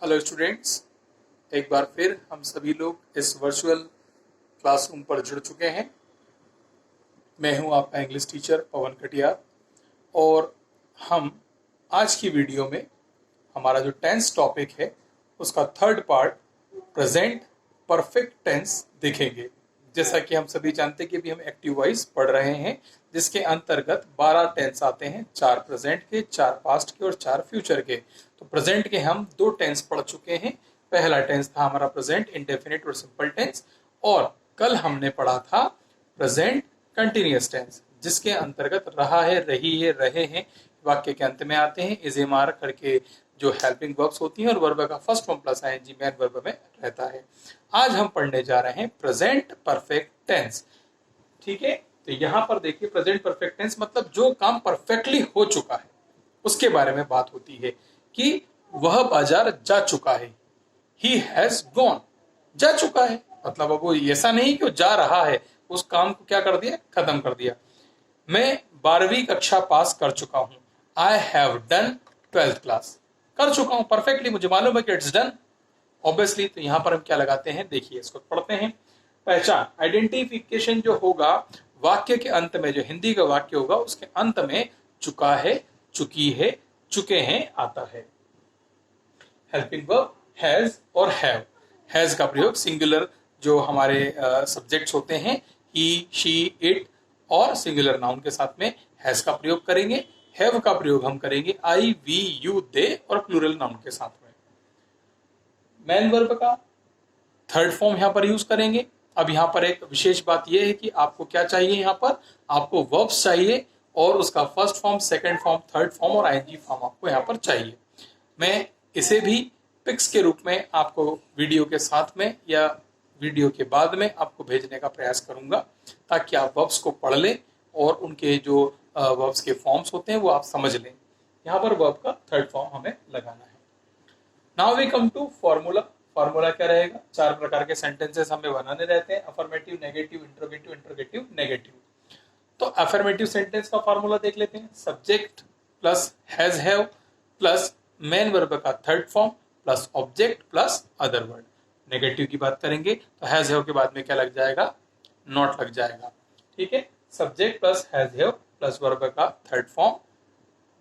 Hello students, एक बार फिर हम सभी लोग इस वर्चुअल क्लासरूम पर जुड़ चुके हैं। मैं हूं आपका इंग्लिश टीचर पवन कटियार और हम आज की वीडियो में हमारा जो टेंस टॉपिक है उसका third part present perfect tense देखेंगे। जैसा कि हम सभी जानते हैं कि अभी हम एक्टिव वॉइस पढ़ रहे हैं, जिसके अंतर्गत 12 टेंस आते हैं, 4 प्रेजेंट के, 4 पास्ट के और 4 फ्यूचर के। तो प्रेजेंट के हम 2 टेंस पढ़ चुके हैं। पहला टेंस था हमारा प्रेजेंट इंडेफिनिट और सिंपल टेंस, और कल हमने पढ़ा था प्रेजेंट कंटिन्यूअस टेंस, जिसके अंतर्गत रहा है, रही है, रहे हैं वाक्य के अंत में आते हैं। इज एम आर करके जो हेल्पिंग वर्ब्स होती हैं और वर्ब का first form plus ING main verb में रहता है। आज हम पढ़ने जा रहे हैं प्रेजेंट परफेक्ट टेंस। ठीक है, तो यहां पर देखिए प्रेजेंट परफेक्ट टेंस मतलब जो काम परफेक्टली हो चुका है उसके बारे में बात होती है कि वह बाजार जा चुका है। ही हैज गॉन, जा चुका है मतलब अब वो ऐसा नहीं कि वो जा रहा है, उस काम को क्या कर दिया, खत्म कर दिया। मैं 12वीं कक्षा पास कर चुका हूं। I have done 12th class, कर चुका हूं परफेक्टली, मुझे मालूम है कि इट्स डन ऑब्वियसली। तो यहां पर हम क्या लगाते हैं, देखिए इसको पढ़ते हैं। पहचान आइडेंटिफिकेशन जो होगा वाक्य के अंत में, जो हिंदी का वाक्य होगा उसके अंत में चुका है, चुकी है, चुके हैं आता है। हेल्पिंग वर्ब हैज और हैव। हैज का प्रयोग सिंगुलर जो हमारे सब्जेक्ट्स होते हैं, ही, शी, इट, और सिंगुलर नाउन के साथ में हैज का प्रयोग करेंगे। हैव का प्रयोग हम करेंगे आई, वी, यू, दे और प्लूरल नाउन के साथ में। मैन वर्ब का थर्ड फॉर्म यहां पर यूज करेंगे। अब यहां पर एक विशेष बात यह है कि आपको क्या चाहिए, यहां पर आपको वर्ब्स चाहिए और उसका first form, second form, third form और आईएनजी फॉर्म आपको यहां पर चाहिए। मैं इसे भी पिक्स के रूप में आपको वीडियो के साथ में या वीडियो के बाद में आपको भेजने का प्रयास करूंगा, ताकि आप वर्ब्स को पढ़ लें और उनके जो वर्ब्स के फॉर्म्स होते हैं वो आप समझ लें। यहाँ पर वर्ब का थर्ड फॉर्म हमें लगाना है। Now we come to formula. Formula क्या रहेगा, 4 प्रकार के सेंटेंसेस हमें बनाने रहते हैं, affirmative, negative, interrogative, interrogative, negative. तो अफर्मेटिव सेंटेंस का फॉर्मूला देख लेते हैं। Subject plus has have plus main verb का third form plus object plus other word. Negative की बात करेंगे तो हैज हैव के बाद में क्या लग जाएगा, नॉट लग जाएगा। ठीक है, subject plus has have plus verb का third form,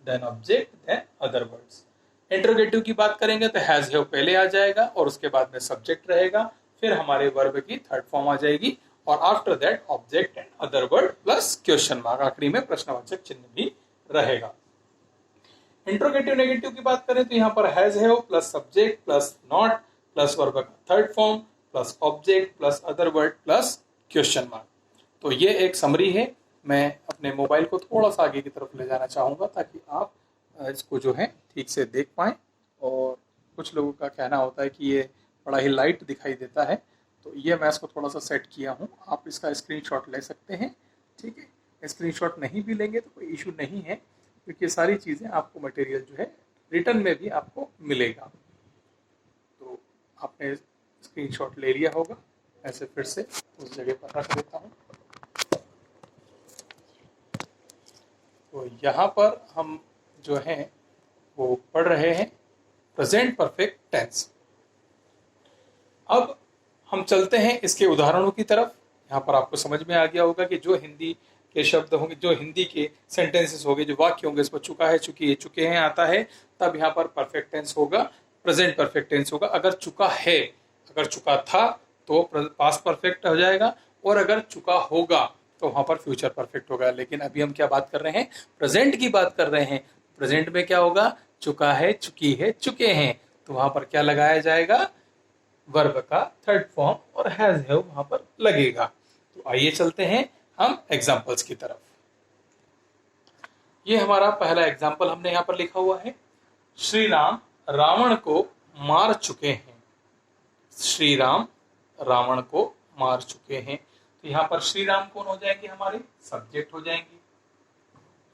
then object, then other words. Interrogative की बात करेंगे तो हैज हैव पहले आ जाएगा और उसके बाद में सब्जेक्ट रहेगा, फिर हमारे वर्ब की थर्ड फॉर्म आ जाएगी और after that object and other word plus question mark, आखिरी में प्रश्नवाचक चिन्ह भी रहेगा। इंट्रोगेटिव नेगेटिव की बात करें तो यहाँ पर has have plus subject plus not plus verb का third form plus object plus other word plus question mark. तो ये एक समरी है। मैं अपने मोबाइल को थोड़ा सा आगे की तरफ ले जाना चाहूंगा ताकि आप इसको जो है ठीक से देख पाएं। और कुछ लोगों का कहना होता है कि ये बड़ा ही लाइट दिखाई देता है, तो ये मैं इसको थोड़ा सा सेट किया हूँ। आप इसका स्क्रीनशॉट ले सकते हैं। ठीक है, स्क्रीनशॉट नहीं भी लेंगे तो कोई इशू नहीं है, क्योंकि सारी चीज़ें आपको मटेरियल जो है रिटर्न में भी आपको मिलेगा। तो आपने स्क्रीनशॉट ले लिया होगा, ऐसे फिर से उस जगह पर रख देता हूँ। तो यहाँ पर हम जो है वो पढ़ रहे हैं प्रेजेंट परफेक्ट टेंस। अब हम चलते हैं इसके उदाहरणों की तरफ। यहाँ पर आपको समझ में आ गया होगा कि जो हिंदी के शब्द होंगे, जो हिंदी के सेंटेंसेस होंगे, जो वाक्य होंगे, इसमें चुका है, चुकी है, चुके हैं आता है, तब यहाँ पर परफेक्ट टेंस होगा, प्रेजेंट परफेक्ट टेंस होगा। अगर चुका है, अगर चुका था तो पास्ट परफेक्ट हो जाएगा, और अगर चुका होगा तो वहां पर फ्यूचर परफेक्ट होगा। लेकिन अभी हम क्या बात कर रहे हैं, प्रेजेंट की बात कर रहे हैं। प्रेजेंट में क्या होगा, चुका है, चुकी है, चुके हैं, तो वहां पर क्या लगाया जाएगा, वर्ब का थर्ड फॉर्म और हैज हैव वहां पर लगेगा। तो आइए चलते हैं हम एग्जांपल्स की तरफ। ये हमारा पहला एग्जांपल हमने यहाँ पर लिखा हुआ है, श्री राम रावण को मार चुके हैं। श्री राम रावण को मार चुके हैं, तो यहाँ पर श्री राम कौन हो जाएंगे, हमारे सब्जेक्ट हो जाएंगे।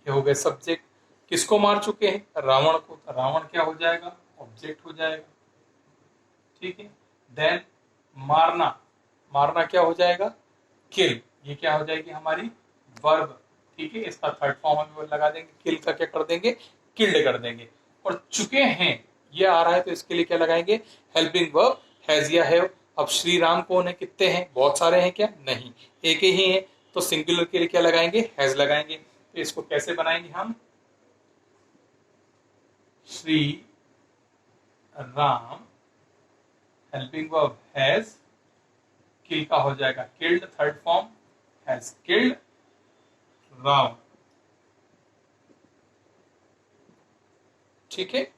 ये हो गए सब्जेक्ट। किसको मार चुके हैं, रावण को, तो रावण क्या हो जाएगा, ऑब्जेक्ट हो जाएगा। ठीक है, देन मारना, मारना क्या हो जाएगा, किल, ये क्या हो जाएगी हमारी वर्ब। ठीक है, इसका थर्ड फॉर्म हम लगा देंगे, किल का क्या कर देंगे, किल्ड कर देंगे। और चुके हैं, ये आ रहा है तो इसके लिए क्या लगाएंगे, हेल्पिंग वर्ब हैज या हैव। अब श्री राम कौन है, कितने हैं, बहुत सारे हैं क्या, नहीं, एक ही है, तो सिंगुलर के लिए क्या लगाएंगे, हैज लगाएंगे। तो इसको कैसे बनाएंगे हम, Shri Ram helping verb has, kill का हो जाएगा killed, third form has killed Ravan. ठीक है,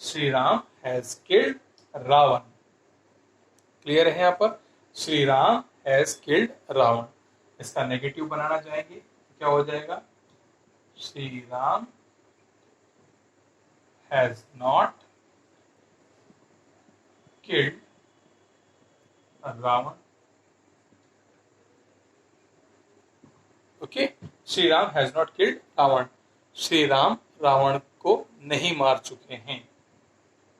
Shri Ram has killed Ravan. Clear है यहाँ पर, श्री राम हैज किल्ड रावण। इसका नेगेटिव बनाना चाहेंगे तो क्या हो जाएगा, Shri Ram has not killed Ravan. Okay, Shri Ram has not killed Ravan, Shri Ram Ravan को नहीं मार चुके हैं।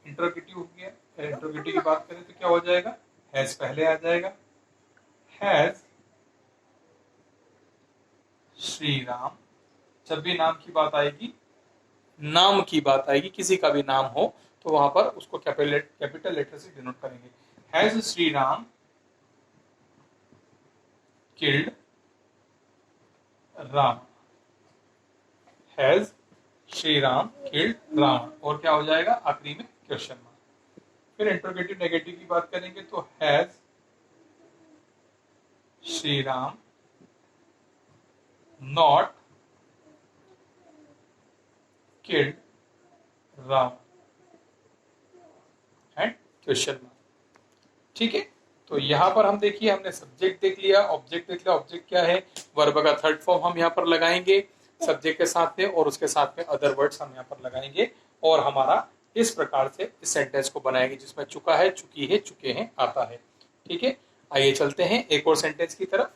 इंट्रोगेटिव हो गया, इंट्रोगेटिव की बात करें तो क्या हो जाएगा, हैज पहले आ जाएगा, हैज श्री राम। जब भी नाम की बात आएगी, नाम की बात आएगी, किसी का भी नाम हो तो वहां पर उसको कैपिटल लेटर से डिनोट करेंगे। Has Shri Ram killed Ram, has Shri Ram killed Ravan, और क्या हो जाएगा आखिरी में क्वेश्चन मार्क। फिर इंट्रोगेटिव नेगेटिव की बात करेंगे तो has Shri Ram not killed Ravan and question mark. ठीक है, तो यहां पर हम देखिए, हमने सब्जेक्ट देख लिया, ऑब्जेक्ट देख लिया। ऑब्जेक्ट क्या है, वर्ब का थर्ड फॉर्म हम यहाँ पर लगाएंगे सब्जेक्ट के साथ में, और उसके साथ में अदर वर्ड्स हम यहाँ पर लगाएंगे, और हमारा इस प्रकार से इस सेंटेंस को बनाएंगे जिसमें चुका है, चुकी है, चुके हैं आता है। ठीक है, आइए चलते हैं एक और सेंटेंस की तरफ,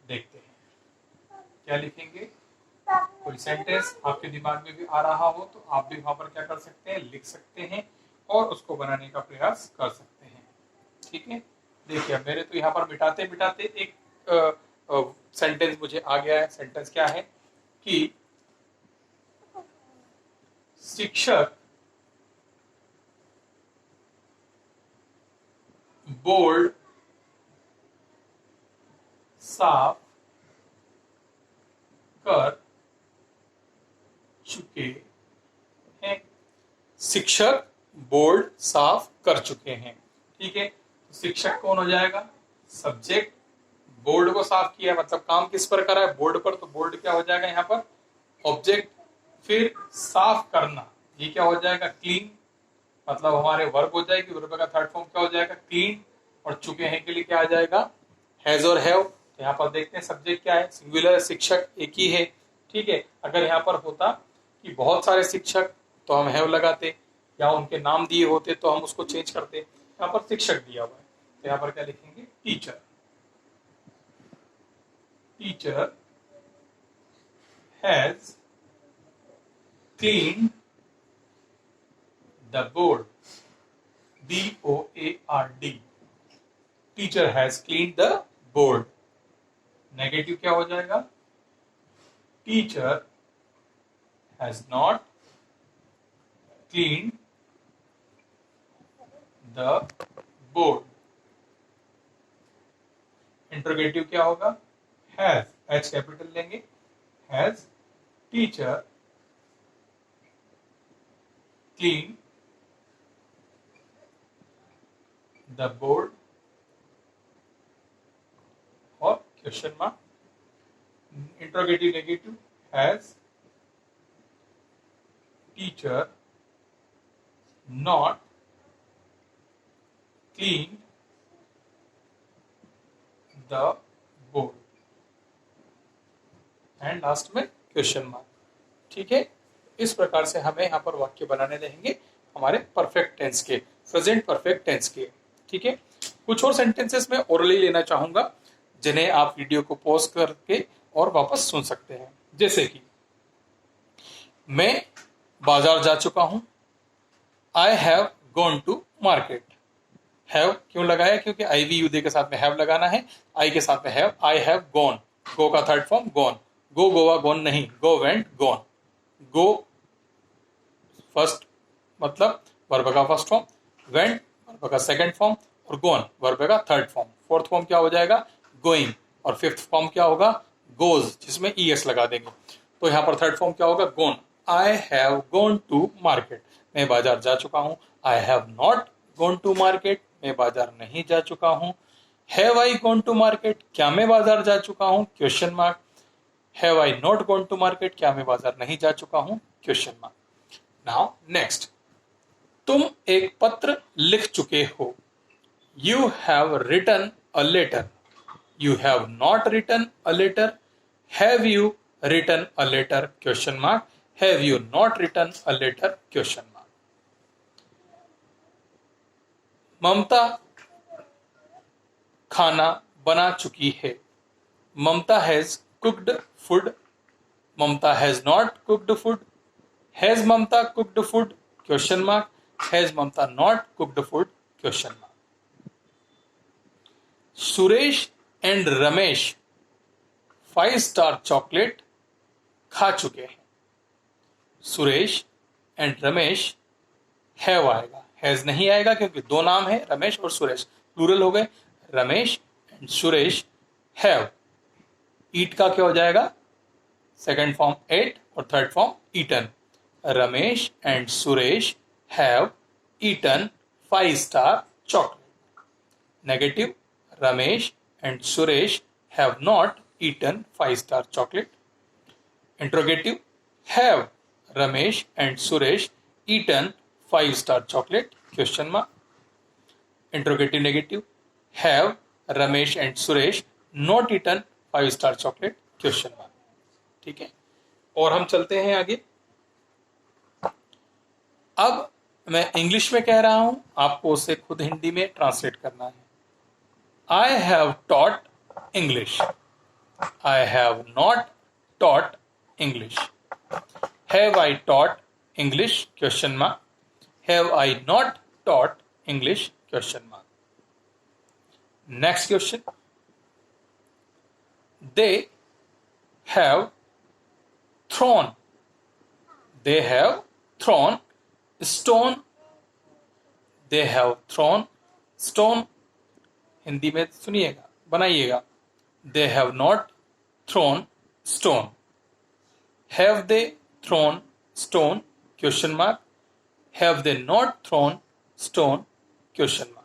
देखते हैं क्या लिखेंगे। कोई सेंटेंस आपके दिमाग में भी आ रहा हो तो आप भी वहां पर क्या कर सकते हैं, लिख सकते हैं और उसको बनाने का प्रयास कर सकते हैं। ठीक है, देखिए मेरे तो यहाँ पर मिटाते मिटाते एक सेंटेंस मुझे आ गया है। सेंटेंस क्या है कि शिक्षक बोर्ड साफ कर चुके हैं। शिक्षक बोर्ड साफ कर चुके हैं। ठीक है, तो शिक्षक कौन हो जाएगा, सब्जेक्ट, बोर्ड को साफ किया मतलब काम किस पर करा है, बोर्ड पर, तो बोर्ड क्या हो जाएगा यहाँ पर ऑब्जेक्ट। फिर साफ करना, ये क्या हो जाएगा क्लीन, मतलब हमारे वर्ब हो जाएगी, वर्ब का थर्ड फॉर्म क्या हो जाएगा क्लीन, और चुके हैं के लिए क्या आ जाएगा हैज और हैव। तो यहाँ पर देखते हैं सब्जेक्ट क्या है, सिंगुलर, शिक्षक एक ही है। ठीक है, अगर यहाँ पर होता कि बहुत सारे शिक्षक तो हम हैव लगाते, या उनके नाम दिए होते तो हम उसको चेंज करते। यहाँ पर शिक्षक दिया हुआ है तो यहाँ पर क्या लिखेंगे teacher. Teacher has cleaned the board, BOARD, teacher has cleaned the board. Negative क्या हो जाएगा, teacher has not cleaned the board. Interrogative क्या होगा, हैज, एच कैपिटल लेंगे, has teacher clean the board, और question mark. Interrogative negative, has teacher not clean the board, and last में question mark. ठीक है, इस प्रकार से हमें यहाँ पर वाक्य बनाने रहेंगे हमारे परफेक्ट टेंस के, प्रेजेंट परफेक्ट टेंस के। ठीक है, कुछ और सेंटेंसेस में ओरली लेना चाहूंगा जिन्हें आप वीडियो को पॉज करके और वापस सुन सकते हैं। जैसे कि मैं बाजार जा चुका हूं, I have gone to market. Have क्यों लगाया, क्योंकि IVUD के साथ में हैव लगाना है, आई के साथ में हैव, आई हैव गॉन, गो का थर्ड फॉर्म गॉन, गो गोवा गॉन नहीं, गो वेंट गॉन, गो फर्स्ट मतलब वर्ब का फर्स्ट फॉर्म, वेंट वर्ब का सेकंड फॉर्म और गोन वर्ब का थर्ड फॉर्म। फोर्थ फॉर्म क्या हो जाएगा? गोइंग। और फिफ्थ फॉर्म क्या होगा? गोज, जिसमें ईएस लगा देंगे। तो यहाँ पर थर्ड फॉर्म क्या होगा? Gone. I have gone to market, मैं बाजार जा चुका हूँ। I have not gone to market, मैं बाजार नहीं जा चुका हूँ। Have I gone to market, क्या मैं बाजार जा चुका हूँ? Question mark. Have I not gone to market, क्या मैं बाजार नहीं जा चुका हूँ? Question mark. नाउ नेक्स्ट, तुम एक पत्र लिख चुके हो। You have written a letter. You have not written a letter. Have you written a letter? Question mark. Have you not written a letter? Question mark. Mamata खाना बना चुकी है। Mamata has cooked food. Mamata has not cooked food. Has Mamata cooked food? Question mark. Has Mamata not cooked food? Question mark. Suresh and Ramesh 5 star chocolate खा चुके हैं। Suresh and Ramesh have आएगा, has नहीं आएगा क्योंकि दो नाम है, रमेश और सुरेश, प्लूरल हो गए। Ramesh and Suresh have, eat का क्या हो जाएगा? सेकंड फॉर्म एट और third form eaten. Ramesh and Suresh have eaten 5 star chocolate. Negative, Ramesh and Suresh have not eaten 5 star chocolate. Interrogative, have Ramesh and Suresh eaten 5 star chocolate? Question mark. Interrogative negative, have Ramesh and Suresh not eaten 5 star chocolate? Question mark. ठीक है, और हम चलते हैं आगे। अब मैं English में कह रहा हूं, आपको उसे खुद हिंदी में ट्रांसलेट करना है। I have taught English. I have not taught English. Have I taught English? Question mark. Have I not taught English? Question mark. Next question, they have thrown. They have thrown stone. They have thrown stone, Hindi में सुनिएगा, बनाइएगा। They have not thrown stone. Have they thrown stone? Question mark. Have they not thrown stone? Question mark.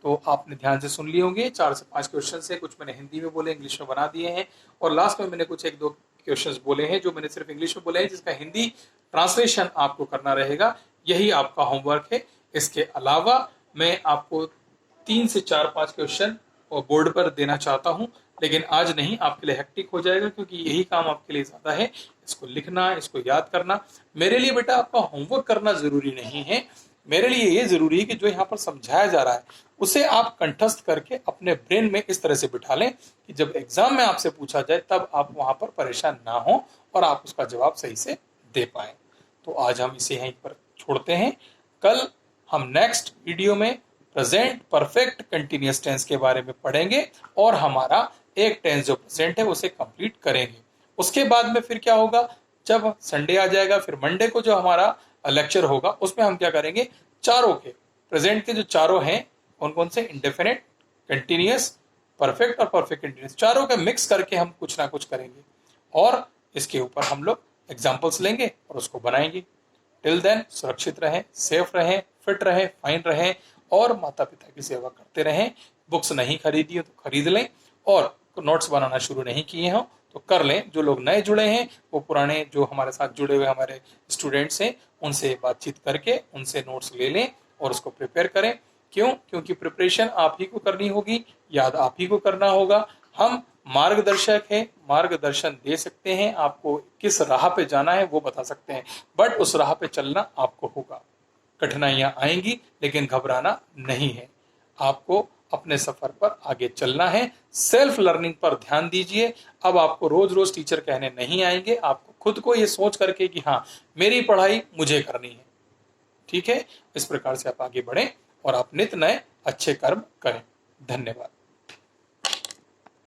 तो आपने ध्यान से सुन लिए होंगे, 4 से 5 क्वेश्चन है, कुछ मैंने हिंदी में बोले, इंग्लिश में बना दिए हैं, और लास्ट में मैंने कुछ 1-2 क्वेश्चंस बोले हैं जो मैंने सिर्फ इंग्लिश में बोले हैं, जिसका हिंदी ट्रांसलेशन आपको करना रहेगा। यही आपका होमवर्क है। इसके अलावा मैं आपको 3 से 4-5 क्वेश्चन बोर्ड पर देना चाहता हूं, लेकिन आज नहीं, आपके लिए हेक्टिक हो जाएगा क्योंकि यही काम आपके लिए ज्यादा है, इसको लिखना, इसको याद करना। मेरे लिए बेटा आपका होमवर्क करना जरूरी नहीं है, मेरे लिए ये जरूरी है कि जो यहाँ पर समझाया जा रहा है उसे आप कंठस्थ करके अपने ब्रेन में इस तरह से बिठा लें कि जब एग्जाम में आपसे पूछा जाए तब आप वहां पर परेशान ना हो और आप उसका जवाब सही से दे पाए। तो आज हम इसे यहीं पर छोड़ते हैं। कल हम नेक्स्ट वीडियो में प्रेजेंट परफेक्ट कंटिन्यूअस टेंस के बारे में पढ़ेंगे और हमारा एक टेंस जो प्रेजेंट है उसे कंप्लीट करेंगे। उसके बाद में फिर क्या होगा, जब संडे आ जाएगा फिर मंडे को जो हमारा लेक्चर होगा उसमें हम क्या करेंगे, चारों के प्रेजेंट के जो चारों हैं कौन कौन से, इंडेफिनिट, कंटिन्यूअस, परफेक्ट और परफेक्ट कंटिन्यूअस, चारों का मिक्स करके हम कुछ ना कुछ करेंगे और इसके ऊपर हम लोग एग्जाम्पल्स लेंगे और उसको बनाएंगे। टिल देन सुरक्षित रहें, सेफ रहें, फिट रहें, फाइन रहें और माता पिता की सेवा करते रहें। बुक्स नहीं खरीदी हो तो खरीद लें और नोट्स बनाना शुरू नहीं किए हो तो कर लें। जो लोग नए जुड़े हैं वो पुराने जो हमारे साथ जुड़े हुए हमारे स्टूडेंट्स हैं उनसे बातचीत करके उनसे नोट्स ले लें और उसको प्रिपेयर करें। क्यों? क्योंकि प्रिपरेशन आप ही को करनी होगी, याद आप ही को करना होगा। हम मार्गदर्शक है, मार्गदर्शन दे सकते हैं, आपको किस राह पे जाना है वो बता सकते हैं, बट उस राह पे चलना आपको होगा। कठिनाइयां आएंगी लेकिन घबराना नहीं है, आपको अपने सफर पर आगे चलना है। सेल्फ लर्निंग पर ध्यान दीजिए। अब आपको रोज रोज टीचर कहने नहीं आएंगे, आपको खुद को ये सोच करके कि हाँ मेरी पढ़ाई मुझे करनी है। ठीक है, इस प्रकार से आप आगे बढ़ें और आप नित नए अच्छे कर्म करें। धन्यवाद।